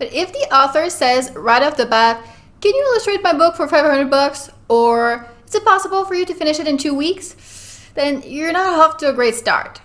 But if the author says right off the bat, can you illustrate my book for $500? Or is it possible for you to finish it in 2 weeks? Then you're not off to a great start.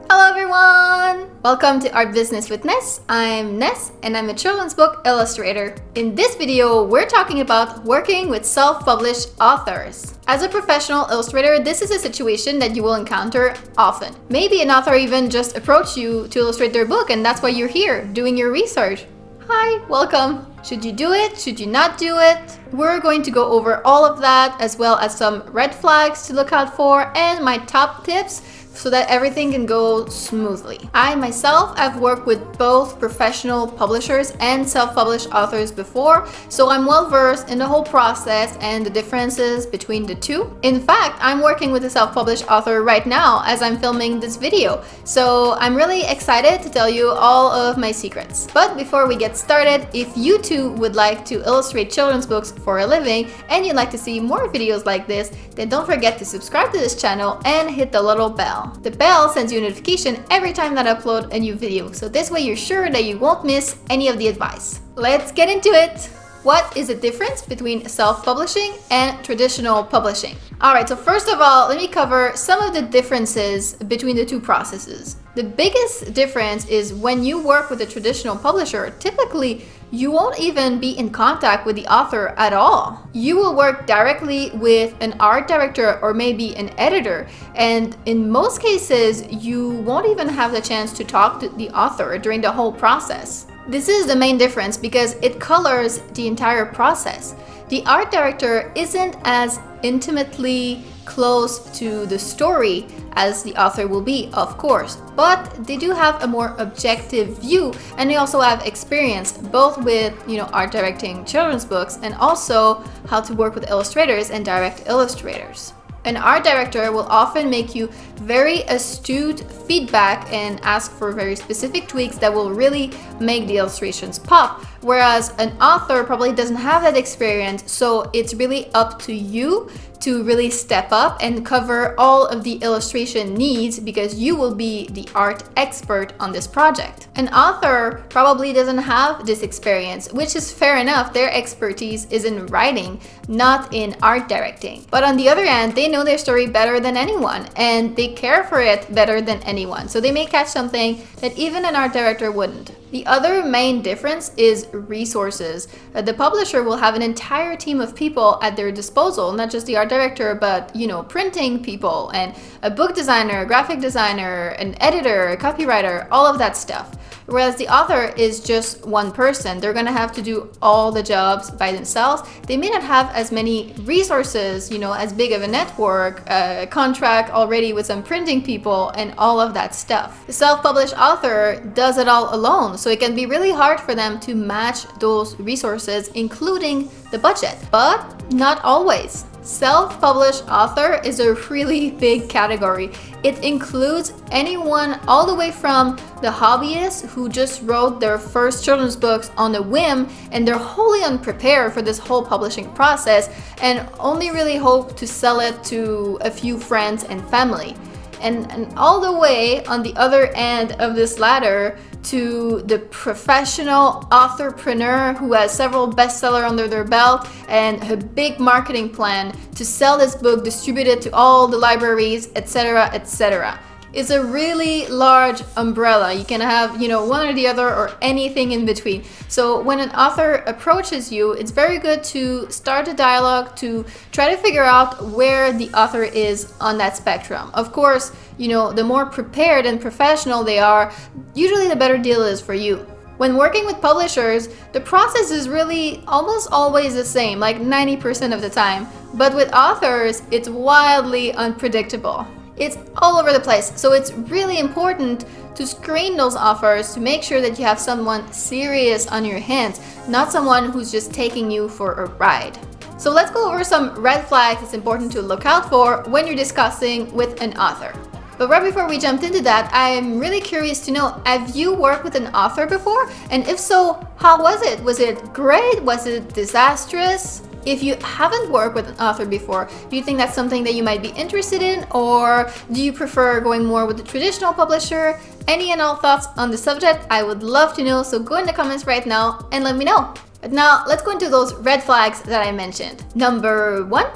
Hello everyone! Welcome to Art Business with Ness. I'm Ness and I'm a children's book illustrator. In this video, we're talking about working with self-published authors. As a professional illustrator, this is a situation that you will encounter often. Maybe an author even just approached you to illustrate their book and that's why you're here, doing your research. Hi, welcome! Should you do it? Should you not do it? We're going to go over all of that as well as some red flags to look out for and my top tips so that everything can go smoothly. I myself have worked with both professional publishers and self-published authors before, so I'm well versed in the whole process and the differences between the two. In fact, I'm working with a self-published author right now as I'm filming this video, so I'm really excited to tell you all of my secrets. But before we get started, if you too would like to illustrate children's books for a living and you'd like to see more videos like this, then don't forget to subscribe to this channel and hit the little bell. The bell sends you a notification every time that I upload a new video, so this way you're sure that you won't miss any of the advice. Let's get into it! What is the difference between self-publishing and traditional publishing? Alright, so first of all, let me cover some of the differences between the two processes. The biggest difference is when you work with a traditional publisher, typically you won't even be in contact with the author at all. You will work directly with an art director or maybe an editor, and in most cases, you won't even have the chance to talk to the author during the whole process. This is the main difference because it colors the entire process. The art director isn't as intimately close to the story as the author will be, of course, but they do have a more objective view and they also have experience both with, art directing children's books and also how to work with illustrators and direct illustrators. An art director will often make you very astute feedback and ask for very specific tweaks that will really make the illustrations pop, whereas an author probably doesn't have that experience, so it's really up to you to really step up and cover all of the illustration needs because you will be the art expert on this project. An author probably doesn't have this experience, which is fair enough. Their expertise is in writing, not in art directing. But on the other hand, they know their story better than anyone and they care for it better than anyone. So they may catch something that even an art director wouldn't. The other main difference is resources. The publisher will have an entire team of people at their disposal, not just the art director, but printing people and a book designer, a graphic designer, an editor, a copywriter, all of that stuff. Whereas the author is just one person. They're gonna have to do all the jobs by themselves. They may not have as many resources, as big of a network, a contract already with some printing people and all of that stuff. The self-published author does it all alone, so it can be really hard for them to match those resources, including the budget, but not always. Self-published author is a really big category. It includes anyone all the way from the hobbyists who just wrote their first children's books on a whim and they're wholly unprepared for this whole publishing process and only really hope to sell it to a few friends and family. And all the way on the other end of this ladder to the professional authorpreneur who has several bestsellers under their belt and a big marketing plan to sell this book, distribute it to all the libraries, etc., etc. It's a really large umbrella. You can have, one or the other or anything in between. So when an author approaches you, it's very good to start a dialogue to try to figure out where the author is on that spectrum. Of course, the more prepared and professional they are, usually the better deal is for you. When working with publishers, the process is really almost always the same, like 90% of the time. But with authors, it's wildly unpredictable. It's all over the place, so it's really important to screen those offers to make sure that you have someone serious on your hands, not someone who's just taking you for a ride. So let's go over some red flags it's important to look out for when you're discussing with an author. But right before we jumped into that, I'm really curious to know, have you worked with an author before? And if so, how was it? Was it great? Was it disastrous? If you haven't worked with an author before, do you think that's something that you might be interested in, or do you prefer going more with the traditional publisher? Any and all thoughts on the subject, I would love to know, so go in the comments right now and let me know. But now let's go into those red flags that I mentioned. Number 1,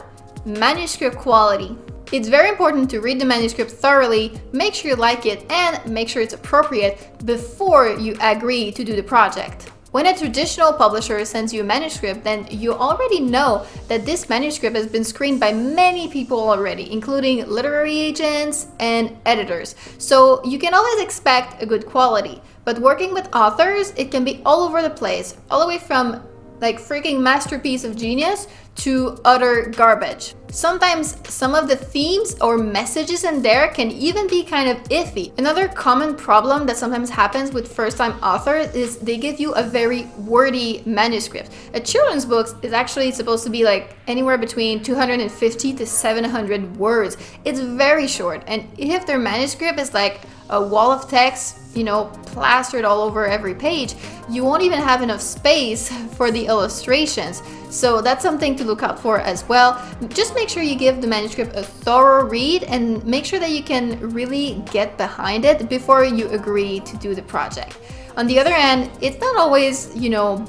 manuscript quality. It's very important to read the manuscript thoroughly, make sure you like it, and make sure it's appropriate before you agree to do the project. When a traditional publisher sends you a manuscript, then you already know that this manuscript has been screened by many people already, including literary agents and editors. So you can always expect a good quality. But working with authors, it can be all over the place, all the way from like freaking masterpiece of genius to utter garbage. Sometimes some of the themes or messages in there can even be kind of iffy. Another common problem that sometimes happens with first-time authors is they give you a very wordy manuscript. A children's book is actually supposed to be like anywhere between 250 to 700 words. It's very short, and if their manuscript is like a wall of text, plastered all over every page, you won't even have enough space for the illustrations. So that's something to look out for as well. Just make sure you give the manuscript a thorough read and make sure that you can really get behind it before you agree to do the project. On the other hand, it's not always,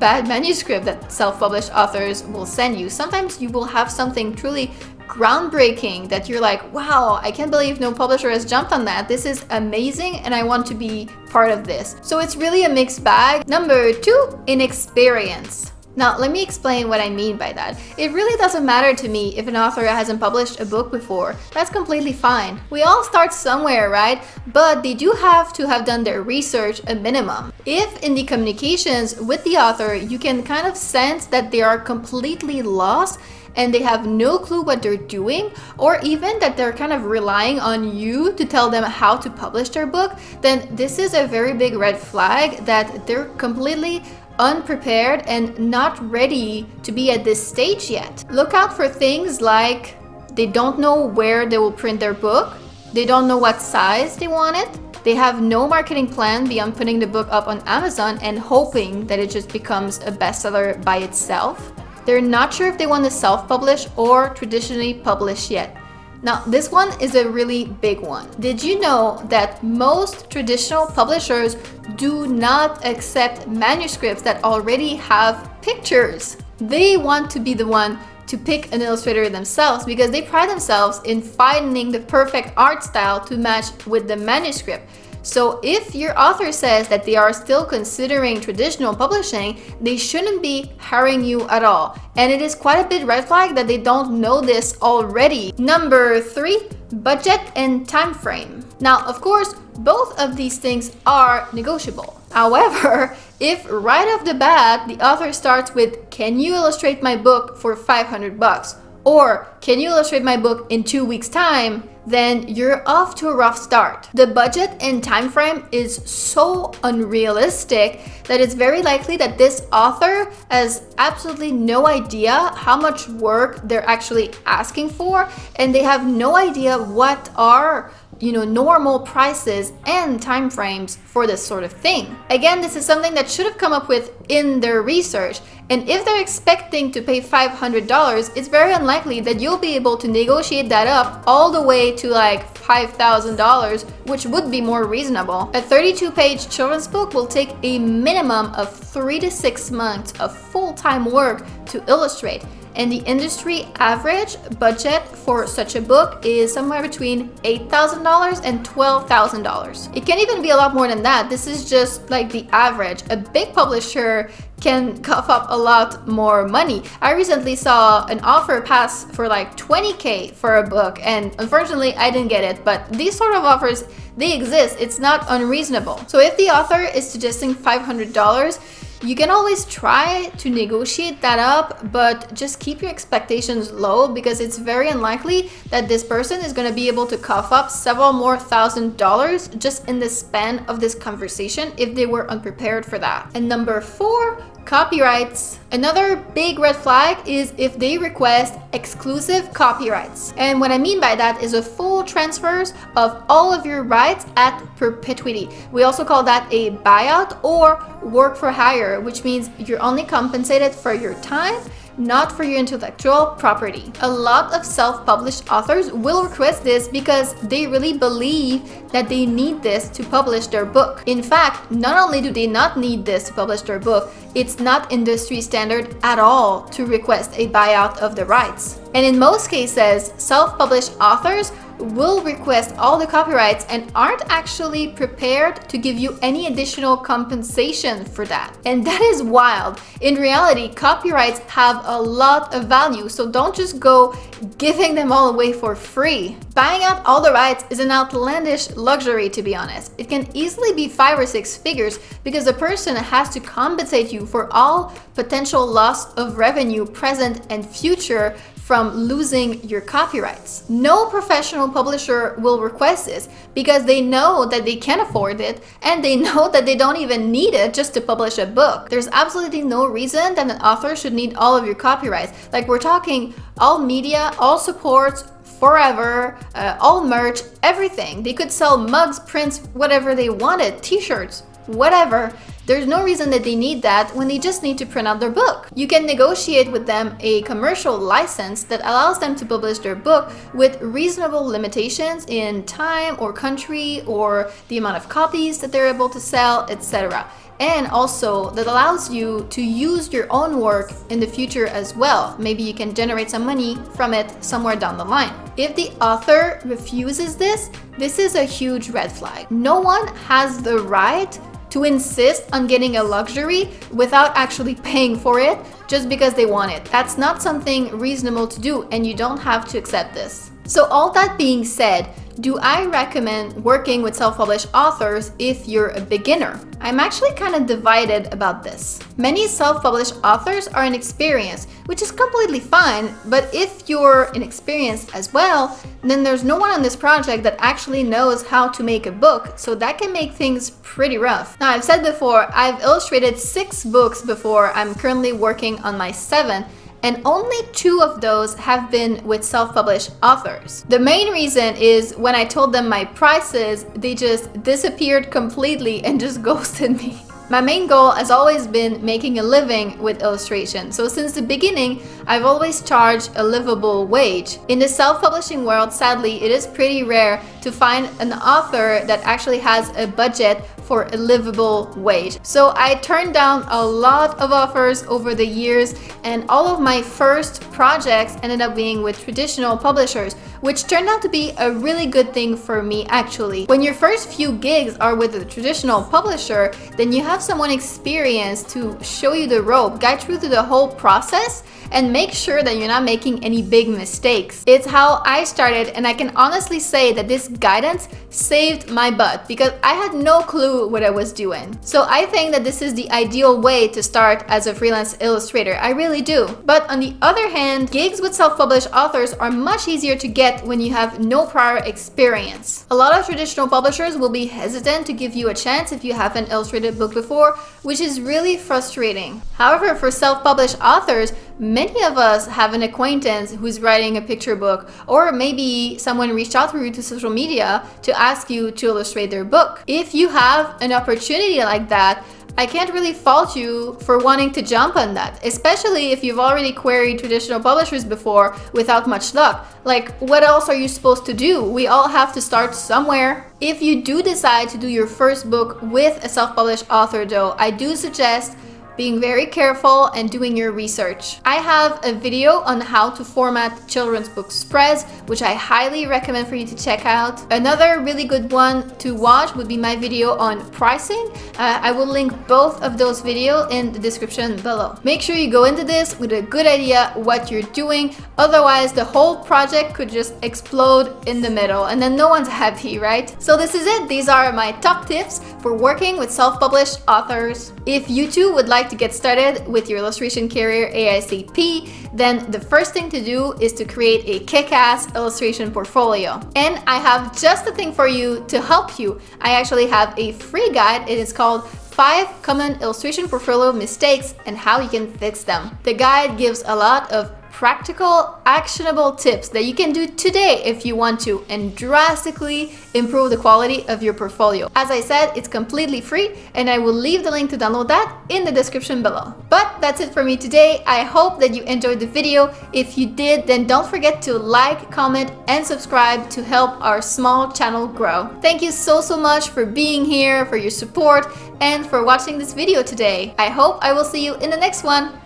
bad manuscript that self-published authors will send you. Sometimes you will have something truly groundbreaking that you're like, wow, I can't believe no publisher has jumped on that. This is amazing and I want to be part of this. So it's really a mixed bag. Number 2, inexperience. Now, let me explain what I mean by that. It really doesn't matter to me if an author hasn't published a book before. That's completely fine. We all start somewhere, right? But they do have to have done their research a minimum. If in the communications with the author, you can kind of sense that they are completely lost and they have no clue what they're doing, or even that they're kind of relying on you to tell them how to publish their book, then this is a very big red flag that they're completely unprepared and not ready to be at this stage yet. Look out for things like they don't know where they will print their book, they don't know what size they want it, they have no marketing plan beyond putting the book up on Amazon and hoping that it just becomes a bestseller by itself. They're not sure if they want to self-publish or traditionally publish yet. Now, this one is a really big one. Did you know that most traditional publishers do not accept manuscripts that already have pictures? They want to be the one to pick an illustrator themselves because they pride themselves in finding the perfect art style to match with the manuscript. So if your author says that they are still considering traditional publishing, they shouldn't be hiring you at all. And it is quite a big red flag that they don't know this already. Number 3, budget and time frame. Now, of course, both of these things are negotiable. However, if right off the bat, the author starts with, "Can you illustrate my book for $500? Or, "Can you illustrate my book in 2 weeks' time?" then you're off to a rough start. The budget and time frame is so unrealistic that it's very likely that this author has absolutely no idea how much work they're actually asking for, and they have no idea what are normal prices and time frames for this sort of thing. Again, this is something that should have come up with in their research. And if they're expecting to pay $500, it's very unlikely that you'll be able to negotiate that up all the way to like $5,000, which would be more reasonable. A 32-page children's book will take a minimum of 3 to 6 months of full-time work to illustrate. And the industry average budget for such a book is somewhere between $8,000 and $12,000. It can even be a lot more than that. This is just like the average. A big publisher can cough up a lot more money. I recently saw an offer pass for like $20K for a book, and unfortunately I didn't get it, but these sort of offers, they exist. It's not unreasonable. So if the author is suggesting $500, you can always try to negotiate that up, but just keep your expectations low because it's very unlikely that this person is going to be able to cough up several more $1,000s just in the span of this conversation if they were unprepared for that. And number 4, copyrights. Another big red flag is if they request exclusive copyrights. And what I mean by that is a full transfers of all of your rights at perpetuity. We also call that a buyout or work for hire, which means you're only compensated for your time, not for your intellectual property. A lot of self-published authors will request this because they really believe that they need this to publish their book. In fact, not only do they not need this to publish their book, it's not industry standard at all to request a buyout of the rights. And in most cases, self-published authors will request all the copyrights and aren't actually prepared to give you any additional compensation for that. And that is wild. In reality, copyrights have a lot of value, so don't just go giving them all away for free. Buying out all the rights is an outlandish luxury, to be honest. It can easily be 5 or 6 figures because the person has to compensate you for all potential loss of revenue, present and future, from losing your copyrights. No professional publisher will request this because they know that they can afford it and they know that they don't even need it just to publish a book. There's absolutely no reason that an author should need all of your copyrights. Like, we're talking all media, all supports, forever, all merch, everything. They could sell mugs, prints, whatever they wanted, t-shirts, whatever. There's no reason that they need that when they just need to print out their book. You can negotiate with them a commercial license that allows them to publish their book with reasonable limitations in time or country or the amount of copies that they're able to sell, etc. And also that allows you to use your own work in the future as well. Maybe you can generate some money from it somewhere down the line. If the author refuses this, this is a huge red flag. No one has the right to insist on getting a luxury without actually paying for it just because they want it. That's not something reasonable to do, and you don't have to accept this. So all that being said, do I recommend working with self-published authors if you're a beginner? I'm actually kind of divided about this. Many self-published authors are inexperienced, which is completely fine, but if you're inexperienced as well, then there's no one on this project that actually knows how to make a book, so that can make things pretty rough. Now, I've said before, I've illustrated 6 books before. I'm currently working on my 7th. And only 2 of those have been with self-published authors. The main reason is when I told them my prices, they just disappeared completely and just ghosted me. My main goal has always been making a living with illustration. So since the beginning, I've always charged a livable wage. In the self-publishing world, sadly, it is pretty rare to find an author that actually has a budget for a livable wage. So I turned down a lot of offers over the years, and all of my first projects ended up being with traditional publishers, which turned out to be a really good thing for me actually. When your first few gigs are with a traditional publisher, then you have someone experienced to show you the rope, guide you through the whole process, and make sure that you're not making any big mistakes. It's how I started, and I can honestly say that this guidance saved my butt because I had no clue what I was doing. So I think that this is the ideal way to start as a freelance illustrator. I really do. But on the other hand, gigs with self-published authors are much easier to get when you have no prior experience. A lot of traditional publishers will be hesitant to give you a chance if you haven't illustrated a book before, which is really frustrating. However, for self-published authors, many of us have an acquaintance who's writing a picture book, or maybe someone reached out to you to social media to ask you to illustrate their book. If you have an opportunity like that, I can't really fault you for wanting to jump on that, especially if you've already queried traditional publishers before without much luck. Like, what else are you supposed to do? We all have to start somewhere. If you do decide to do your first book with a self-published author though, I do suggest being very careful and doing your research. I have a video on how to format children's book spreads, which I highly recommend for you to check out. Another really good one to watch would be my video on pricing. I will link both of those videos in the description below. Make sure you go into this with a good idea what you're doing, otherwise the whole project could just explode in the middle and then no one's happy, right? So this is it. These are my top tips for working with self-published authors. If you too would like to get started with your illustration career ASAP, then the first thing to do is to create a kick-ass illustration portfolio. And I have just the thing for you to help you. I actually have a free guide. It is called 5 Common Illustration Portfolio Mistakes and How You Can Fix Them. The guide gives a lot of practical, actionable tips that you can do today if you want to and drastically improve the quality of your portfolio. As I said, it's completely free and I will leave the link to download that in the description below. But that's it for me today. I hope that you enjoyed the video. If you did, then don't forget to like, comment, and subscribe to help our small channel grow. Thank you so much for being here, for your support, and for watching this video today. I hope I will see you in the next one.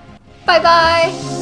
Bye bye!